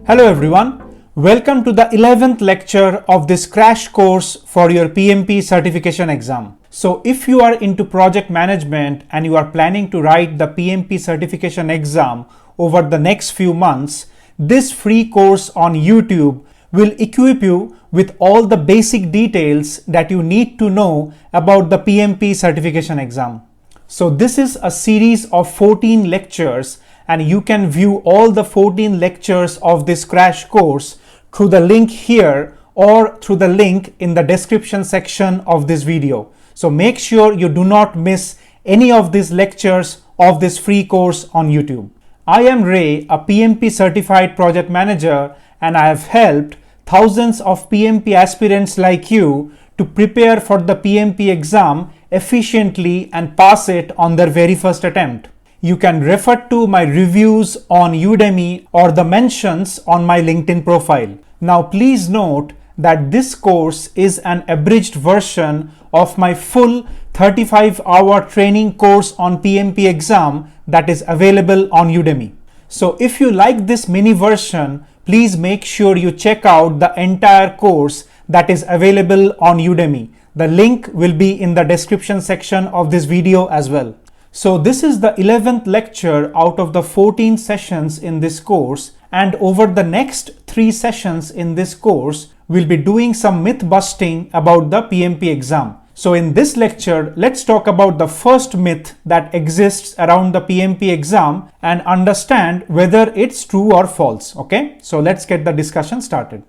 Hello everyone, welcome to the 11th lecture of this crash course for your PMP certification exam. So if you are into project management and you are planning to write the PMP certification exam over the next few months, this free course on YouTube will equip you with all the basic details that you need to know about the PMP certification exam. So this is a series of 14 lectures and you can view all the 14 lectures of this crash course through the link here or through the link in the description section of this video. So make sure you do not miss any of these lectures of this free course on YouTube. I am Ray, a PMP certified project manager, and I have helped thousands of PMP aspirants like you to prepare for the PMP exam efficiently and pass it on their very first attempt. You can refer to my reviews on Udemy or the mentions on my LinkedIn profile. Now please note that this course is an abridged version of my full 35-hour training course on PMP exam that is available on Udemy. So if you like this mini version, please make sure you check out the entire course that is available on Udemy. The link will be in the description section of this video as well. So this is the 11th lecture out of the 14 sessions in this course, and over the next 3 sessions in this course, we'll be doing some myth busting about the PMP exam. So in this lecture, let's talk about the first myth that exists around the PMP exam and understand whether it's true or false. Okay, so let's get the discussion started.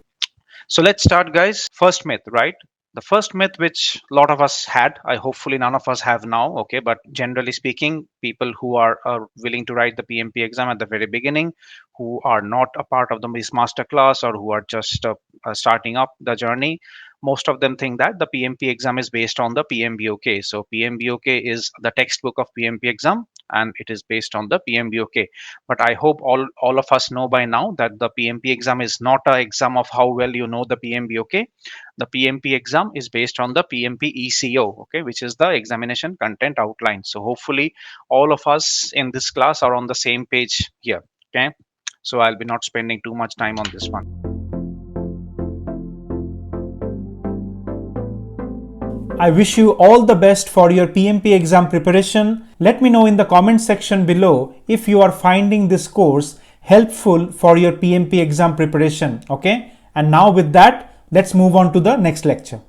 So let's start, guys. First myth, right? The first myth which a lot of us had, hopefully none of us have now, okay, but generally speaking, people who are willing to write the PMP exam at the very beginning, who are not a part of this masterclass or who are just starting up the journey, most of them think that the PMP exam is based on the pmbok. So pmbok is the textbook of PMP exam and it is based on the pmbok. But I hope all of us know by now that the PMP exam is not an exam of how well you know the pmbok. The PMP exam is based on the PMP ECO, okay, which is the examination content outline. So hopefully all of us in this class are on the same page here, okay? So I'll be not spending too much time on this one. I wish you all the best for your PMP exam preparation. Let me know in the comment section below if you are finding this course helpful for your PMP exam preparation, okay? And now with that, let's move on to the next lecture.